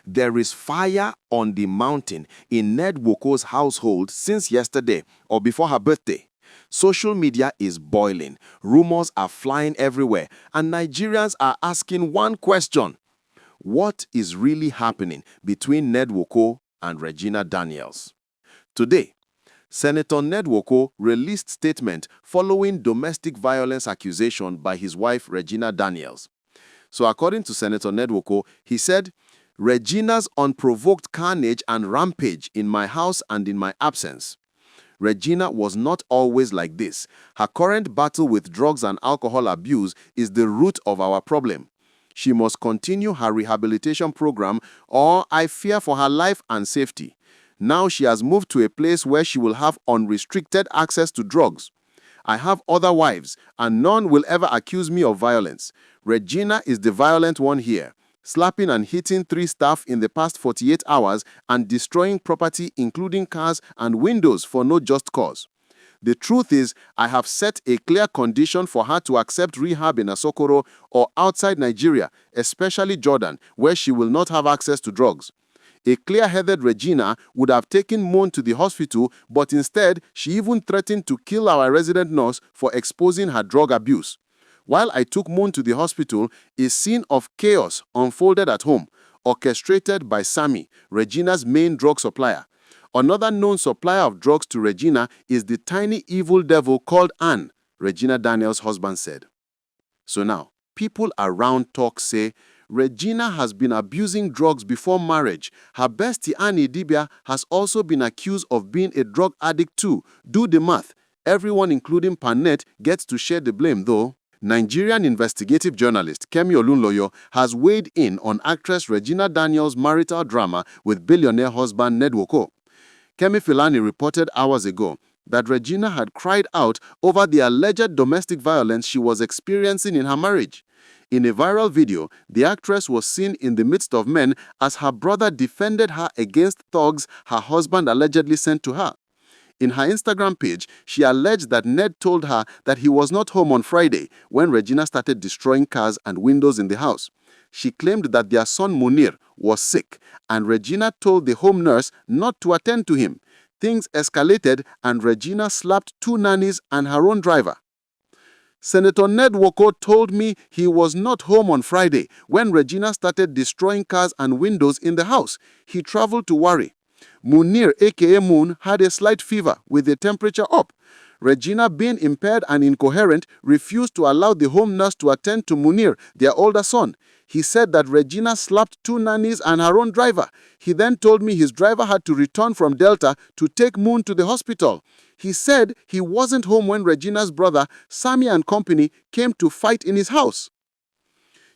There is fire on the mountain in Ned Woko's household since yesterday or before her birthday. Social media is boiling, rumors are flying everywhere, and Nigerians are asking one question: what is really happening between Ned Woko and Regina Daniels? Today, Senator Ned Woko released statement following domestic violence accusation by his wife Regina Daniels. So according to Senator Ned Woko, he said, "Regina's unprovoked carnage and rampage in my house and in my absence. Regina was not always like this. Her current battle with drugs and alcohol abuse is the root of our problem. She must continue her rehabilitation program, or I fear for her life and safety. Now she has moved to a place where she will have unrestricted access to drugs. I have other wives, and none will ever accuse me of violence. Regina is the violent one here, slapping and hitting 3 staff in the past 48 hours and destroying property including cars and windows for no just cause. The truth is, I have set a clear condition for her to accept rehab in Asokoro or outside Nigeria, especially Jordan, where she will not have access to drugs. A clear-headed Regina would have taken Moon to the hospital, but instead, she even threatened to kill our resident nurse for exposing her drug abuse. While I took Moon to the hospital, a scene of chaos unfolded at home, orchestrated by Sammy, Regina's main drug supplier. Another known supplier of drugs to Regina is the tiny evil devil called Anne," Regina Daniels' husband said. So now, people around talk say, Regina has been abusing drugs before marriage. Her bestie Annie Dibia has also been accused of being a drug addict too. Do the math. Everyone, including Panet, gets to share the blame though. Nigerian investigative journalist Kemi Olunloyo has weighed in on actress Regina Daniels' marital drama with billionaire husband Ned Woko. Kemi Filani reported hours ago that Regina had cried out over the alleged domestic violence she was experiencing in her marriage. In a viral video, the actress was seen in the midst of men as her brother defended her against thugs her husband allegedly sent to her. In her Instagram page, she alleged that Ned told her that he was not home on Friday when Regina started destroying cars and windows in the house. She claimed that their son Munir was sick, and Regina told the home nurse not to attend to him. Things escalated, and Regina slapped 2 nannies and her own driver. Senator Ned Woko told me he was not home on Friday when Regina started destroying cars and windows in the house. He traveled to Warri. Munir, aka Moon, had a slight fever with the temperature up. Regina, being impaired and incoherent, refused to allow the home nurse to attend to Munir, their older son. He said that Regina slapped 2 nannies and her own driver. He then told me his driver had to return from Delta to take Moon to the hospital. He said he wasn't home when Regina's brother, Sammy and company, came to fight in his house.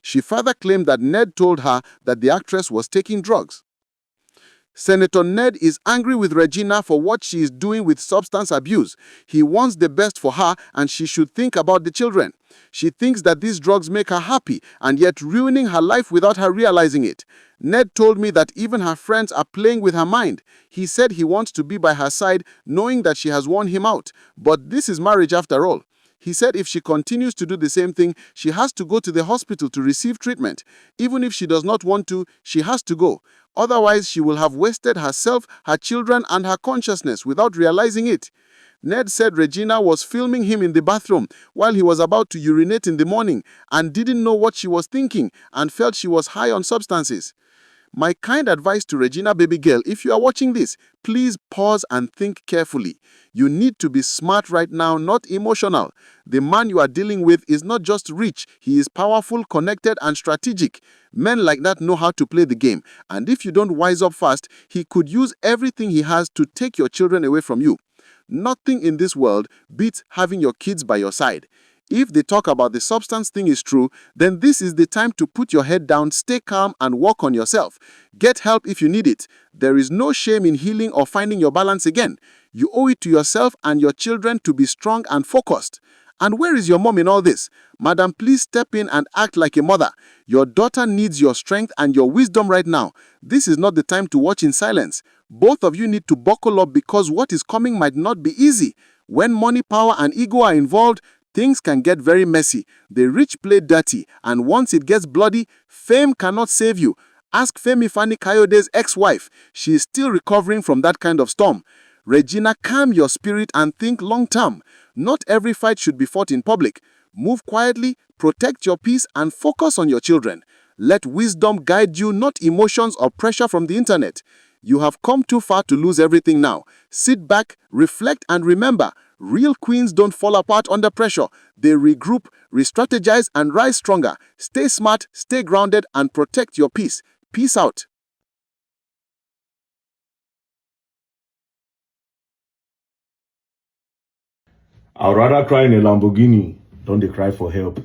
She further claimed that Ned told her that the actress was taking drugs. Senator Ned is angry with Regina for what she is doing with substance abuse. He wants the best for her and she should think about the children. She thinks that these drugs make her happy and yet ruining her life without her realizing it. Ned told me that even her friends are playing with her mind. He said he wants to be by her side knowing that she has worn him out. But this is marriage after all. He said if she continues to do the same thing, she has to go to the hospital to receive treatment. Even if she does not want to, she has to go. Otherwise, she will have wasted herself, her children, and her consciousness without realizing it. Ned said Regina was filming him in the bathroom while he was about to urinate in the morning and didn't know what she was thinking and felt she was high on substances. My kind advice to Regina, baby girl, if you are watching this, please pause and think carefully. You need to be smart right now, not emotional. The man you are dealing with is not just rich, he is powerful, connected, and strategic. Men like that know how to play the game, and if you don't wise up fast, he could use everything he has to take your children away from you. Nothing in this world beats having your kids by your side. If they talk about the substance thing is true, then this is the time to put your head down, stay calm, and work on yourself. Get help if you need it. There is no shame in healing or finding your balance again. You owe it to yourself and your children to be strong and focused. And where is your mom in all this? Madam, please step in and act like a mother. Your daughter needs your strength and your wisdom right now. This is not the time to watch in silence. Both of you need to buckle up because what is coming might not be easy. When money, power, and ego are involved, things can get very messy. The rich play dirty, and once it gets bloody, fame cannot save you. Ask Femi Fani Kayode's ex-wife. She is still recovering from that kind of storm. Regina, calm your spirit and think long-term. Not every fight should be fought in public. Move quietly, protect your peace, and focus on your children. Let wisdom guide you, not emotions or pressure from the internet. You have come too far to lose everything now. Sit back, reflect, and remember, real queens don't fall apart under pressure. They regroup, re-strategize, and rise stronger. Stay smart, stay grounded, and protect your peace. Peace out. I'd rather cry in a Lamborghini. Don't they cry for help?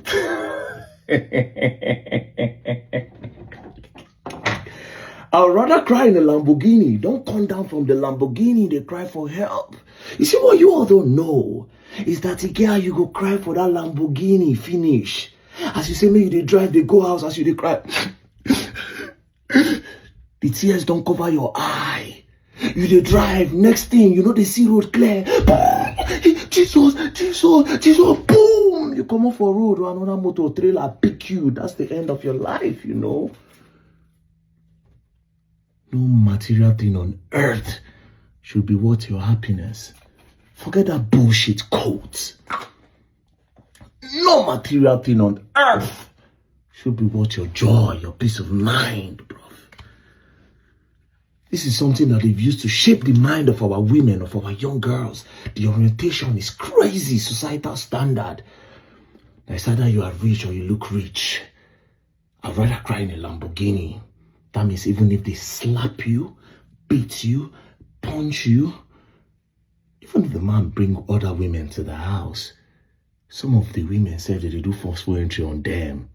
I'd rather cry in a Lamborghini. Don't come down from the Lamborghini, they cry for help. You see, what you all don't know is that the girl you go cry for that Lamborghini finish. As you say, maybe they drive, they go house, as you they cry. The tears don't cover your eye. You they drive, next thing, you know they see road clear. Jesus, boom! You come off for road or another motor trailer pick you. That's the end of your life, you know. No material thing on earth should be worth your happiness. Forget that bullshit quote. No material thing on earth should be worth your joy, your peace of mind, bro. This is something that they've used to shape the mind of our women, of our young girls. The orientation is crazy, societal standard. It's either you are rich or you look rich. I'd rather cry in a Lamborghini. That means even if they slap you, beat you, punch you, even if the man bring other women to the house, some of the women say that they do forceful entry on them.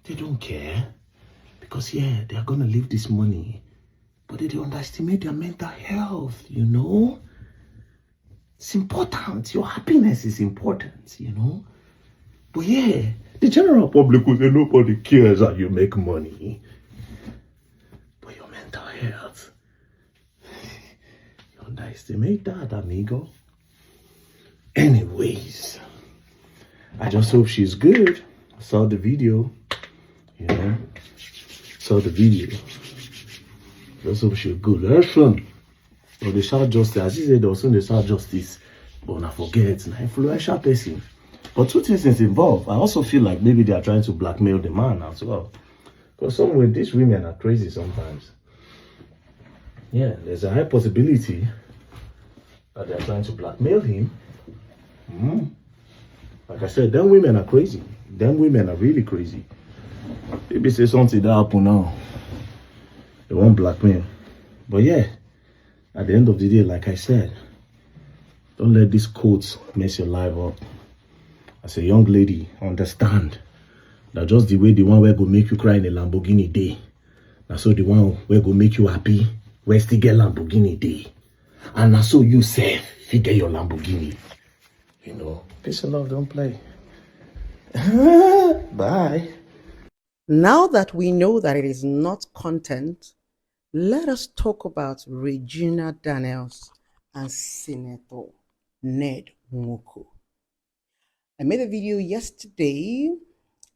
They don't care. Because, yeah, they are going to leave this money. But they underestimate their mental health, you know. It's important. Your happiness is important, you know. But, yeah, the general public will say nobody cares how you make money. But your mental health, you underestimate that, amigo. Anyways, I just hope she's good. I saw the video, you know. Saw the video. Just hope she's good. Very fun. But they shout justice. As he said, also they shout justice. But I forget, an influential person. But two things is involved. I also feel like maybe they are trying to blackmail the man as well. Because some of these women are crazy sometimes. Yeah, there's a high possibility that they are trying to blackmail him. Like I said, them women are crazy. Them women are really crazy. Maybe say something that happen now. They won't blackmail. But yeah, at the end of the day, like I said, don't let these quotes mess your life up. As a young lady, understand that just the way the one where go make you cry in a Lamborghini day, that's so the one where go make you happy, where still get Lamborghini day. And that's so you say, if you get your Lamborghini. You know, peace and love, don't play. Bye. Now that we know that it is not content, let us talk about Regina Daniels and Senator Ned Nwoko. I made a video yesterday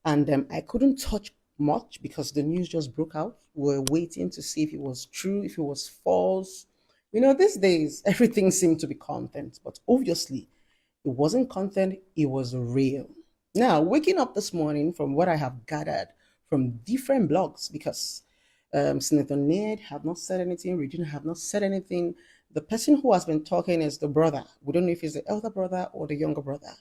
and I couldn't touch much because the news just broke out. We're waiting to see if it was true, if it was false. You know, these days, everything seemed to be content, but obviously, it wasn't content, it was real. Now, waking up this morning, from what I have gathered from different blogs, because Senator Ned have not said anything, Regina have not said anything. The person who has been talking is the brother. We don't know if it's the elder brother or the younger brother.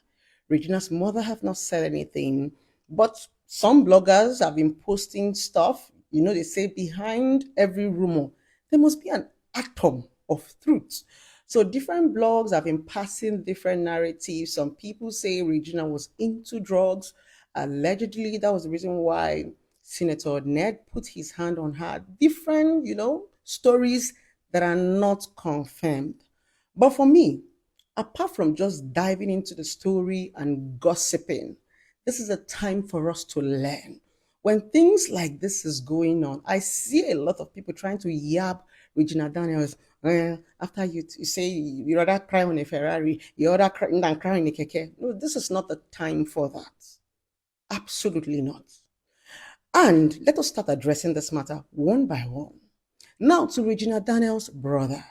Regina's mother have not said anything, but some bloggers have been posting stuff. You know, they say behind every rumor, there must be an atom of truth. So different blogs have been passing different narratives. Some people say Regina was into drugs. Allegedly, that was the reason why Senator Ned put his hand on her. Different, stories that are not confirmed. But for me, apart from just diving into the story and gossiping, this is a time for us to learn. When things like this is going on, I see a lot of people trying to yab Regina Daniels. After you say you rather cry on a Ferrari, you rather cry than cry in a keke. No, this is not the time for that. Absolutely not. And let us start addressing this matter one by one. Now to Regina Daniels' brother.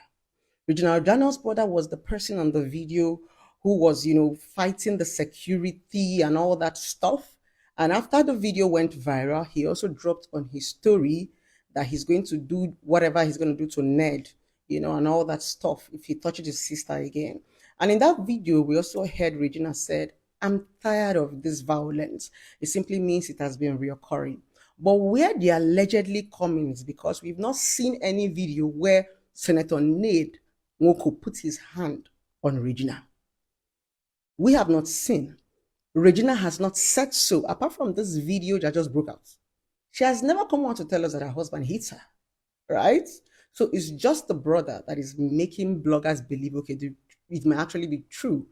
Regina Daniels' brother was the person on the video who was, fighting the security and all that stuff. And after the video went viral, he also dropped on his story that he's going to do whatever he's going to do to Ned, and all that stuff if he touches his sister again. And in that video, we also heard Regina said, I'm tired of this violence. It simply means it has been reoccurring. But where they allegedly coming is because we've not seen any video where Senator Ned Nwoko put his hand on Regina. We have not seen. Regina has not said so, apart from this video that just broke out. She has never come out to tell us that her husband hits her, right? So it's just the brother that is making bloggers believe, okay, it may actually be true.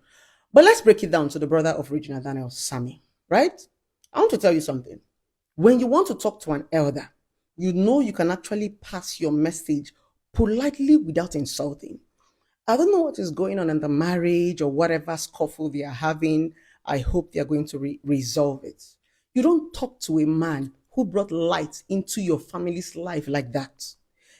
But let's break it down to the brother of Regina Daniels, Sammy, right? I want to tell you something. When you want to talk to an elder, you know you can actually pass your message politely without insulting. I don't know what is going on in the marriage or whatever scuffle they are having. I hope they are going to resolve it. You don't talk to a man who brought light into your family's life like that.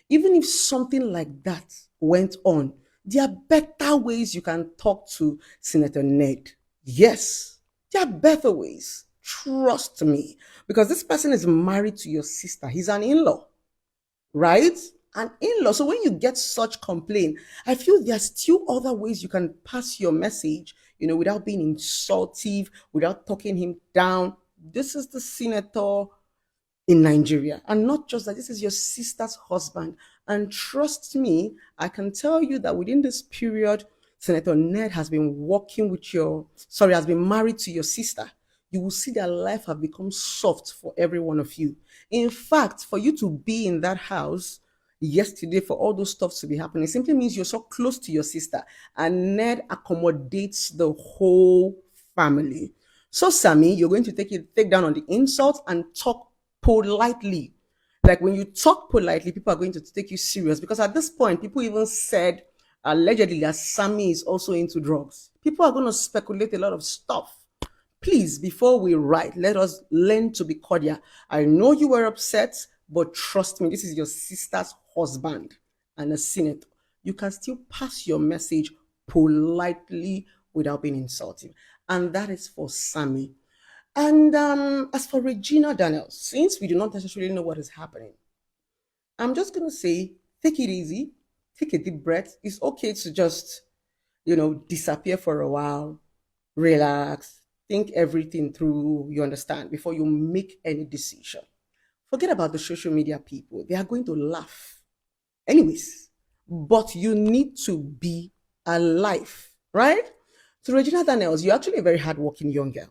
Even if something like that went on, there are better ways you can talk to Senator Ned. Yes, there are better ways. Trust me. Because this person is married to your sister. He's an in-law, right? An in-law. So when you get such complaint, I feel there are still other ways you can pass your message, without being insultive, without talking him down. This is the senator in Nigeria. And not just that, this is your sister's husband. And trust me, I can tell you that within this period, Senator Ned has been has been married to your sister. You will see that life have become soft for every one of you. In fact, for you to be in that house yesterday, for all those stuff to be happening, simply means you're so close to your sister. And Ned accommodates the whole family. So, Sammy, you're going to take down on the insult and talk politely. Like when you talk politely, people are going to take you serious because at this point, people even said allegedly that Sammy is also into drugs. People are going to speculate a lot of stuff. Please, before we write, let us learn to be cordial. I know you were upset, but trust me, this is your sister's husband and a senator. You can still pass your message politely without being insulting. And that is for Sammy. And as for Regina Daniels, since we do not necessarily know what is happening, I'm just going to say, take it easy, take a deep breath. It's okay to just, disappear for a while, relax, think everything through, you understand, before you make any decision. Forget about the social media people. They are going to laugh. Anyways, but you need to be alive, right? So Regina Daniels, you're actually a very hardworking young girl.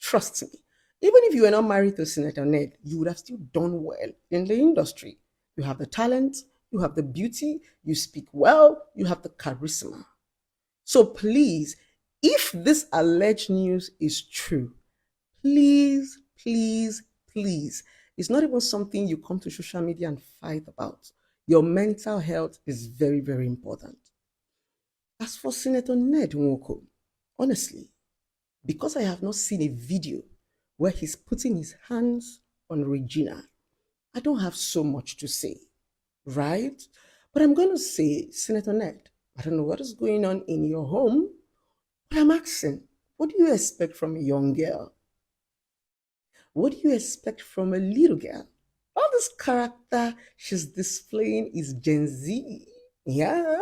Trust me. Even if you were not married to Senator Ned, you would have still done well in the industry. You have the talent, you have the beauty, you speak well, you have the charisma. So please, if this alleged news is true, please, please, please, it's not even something you come to social media and fight about. Your mental health is very, very important. As for Senator Ned Nwoko, honestly, because I have not seen a video where he's putting his hands on Regina, I don't have so much to say, right? But I'm going to say, Senator Ned, I don't know what is going on in your home, but I'm asking, what do you expect from a young girl? What do you expect from a little girl? All this character she's displaying is Gen Z. Yeah?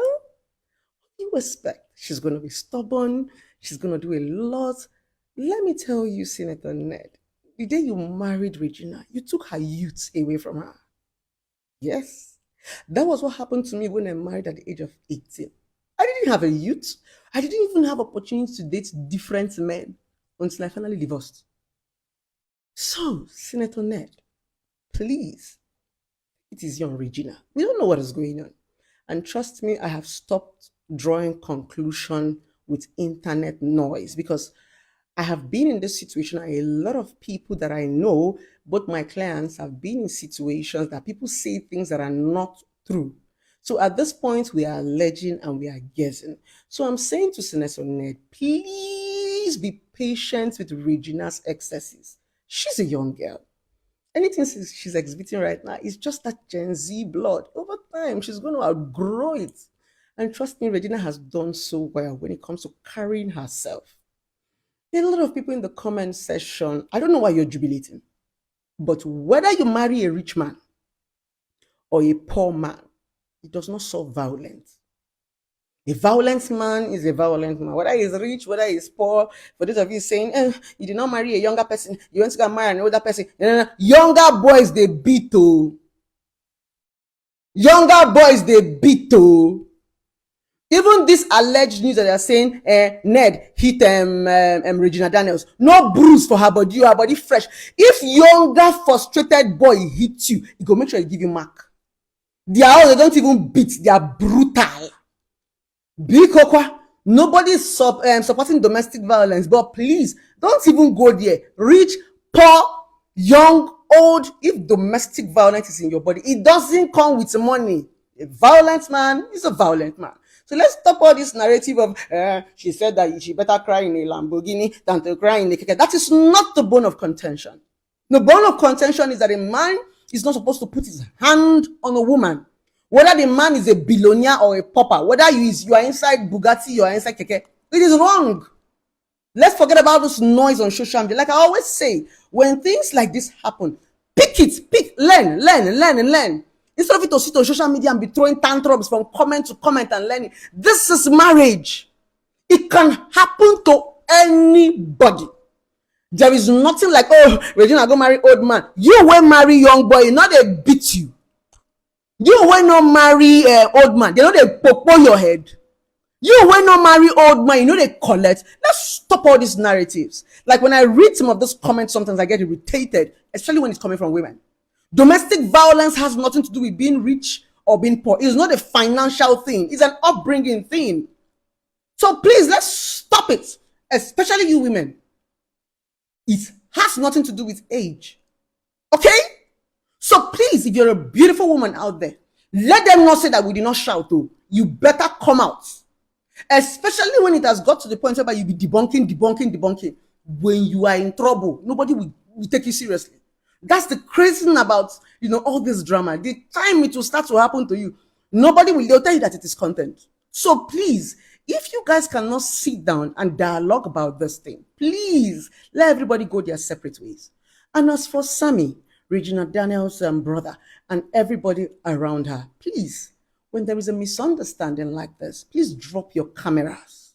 You expect she's going to be stubborn, she's going to do a lot. Let me tell you, Senator Ned, the day you married Regina, you took her youth away from her. Yes, that was what happened to me when I married at the age of 18. I didn't have a youth. I didn't even have opportunity to date different men until I finally divorced. So, Senator Ned, please, it is young Regina. We don't know what is going on. And trust me, I have stopped drawing conclusion with internet noise because I have been in this situation. A lot of people that I know, both my clients, have been in situations that people say things that are not true. So at this point, we are alleging and we are guessing. So I'm saying to Senator Ned, please be patient with Regina's excesses. She's a young girl. Anything she's exhibiting right now is just that Gen Z blood. Over time, she's going to outgrow it. And trust me, Regina has done so well when it comes to carrying herself. There are a lot of people in the comment section. I don't know why you're jubilating, but whether you marry a rich man or a poor man, it does not solve violence. A violent man is a violent man, whether he's rich, whether he's poor. For those of you saying, you did not marry a younger person, you want to go marry an older person. No. Younger boys, they beat, oh. Younger boys, they beat, oh. Even this alleged news that they're saying, Ned hit Regina Daniels. No bruise for her body, her body fresh. If younger, frustrated boy hits you, he go make sure he give you mark. They don't even beat, they are brutal. Bikokwa, nobody is supporting domestic violence, but please don't even go there. Rich, poor, young, old, if domestic violence is in your body, it doesn't come with money. A violent man is a violent man. So let's stop all this narrative of she said that she better cry in a Lamborghini than to cry in a keke. That is not the bone of contention. The bone of contention is that a man is not supposed to put his hand on a woman. Whether the man is a billionaire or a pauper, whether you are inside Bugatti, you are inside keke, it is wrong. Let's forget about this noise on social media. Like I always say, when things like this happen, learn. Instead of it to sit on social media and be throwing tantrums from comment to comment and learning. This is marriage. It can happen to anybody. There is nothing like, oh, Regina, go marry old man. You will marry young boy, not they beat you. You will not marry old man. They know they popo your head. You will not marry old man. You know they collect. Let's stop all these narratives. Like when I read some of those comments, sometimes I get irritated, especially when it's coming from women. Domestic violence has nothing to do with being rich or being poor. It's not a financial thing. It's an upbringing thing. So please, let's stop it. Especially you women. It has nothing to do with age. Okay? So please, if you're a beautiful woman out there, let them not say that we did not shout. Oh, you better come out. Especially when it has got to the point where you be debunking. When you are in trouble, nobody will take you seriously. That's the crazy thing about, all this drama. The time it will start to happen to you, they'll tell you that it is content. So please, if you guys cannot sit down and dialogue about this thing, please let everybody go their separate ways. And as for Sammy, Regina Daniels' brother, and everybody around her, please, when there is a misunderstanding like this, please drop your cameras.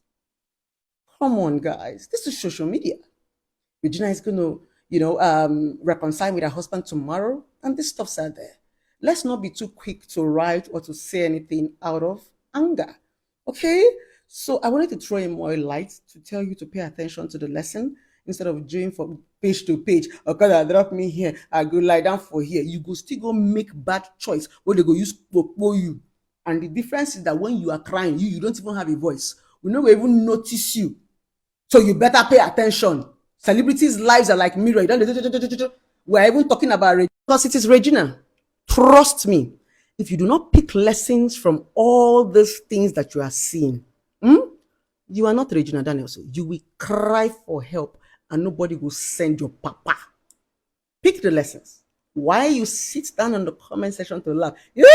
Come on, guys. This is social media. Regina is going to reconcile with her husband tomorrow, and this stuff's out there. Let's not be too quick to write or to say anything out of anger. Okay? So I wanted to throw in more light to tell you to pay attention to the lesson instead of doing from page to page. Okay, I drop me here, I go lie down for here. You go still go make bad choice where they go use popo you. And the difference is that when you are crying, you don't even have a voice. We never even notice you. So you better pay attention. Celebrities' lives are like mirror. We're even talking about Regina because it is Regina. Trust me, if you do not pick lessons from all these things that you are seeing, you are not Regina Daniels. You will cry for help and nobody will send your papa. Pick the lessons. Why you sit down in the comment section to laugh? You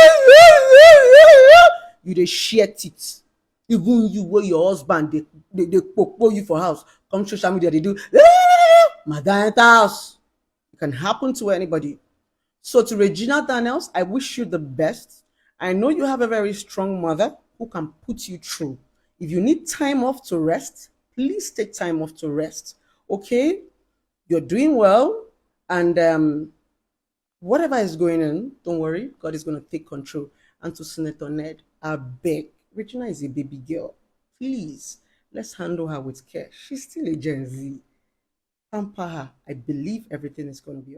dey share it. Even you where your husband, they popo you for house. Come social media, they do, Madam house. It can happen to anybody. So to Regina Daniels, I wish you the best. I know you have a very strong mother who can put you through. If you need time off to rest, please take time off to rest. Okay? You're doing well. And whatever is going on, don't worry. God is going to take control. And to Senator Ned, I beg. Regina is a baby girl. Please, let's handle her with care. She's still a Gen Z. Pamper her. I believe everything is going to be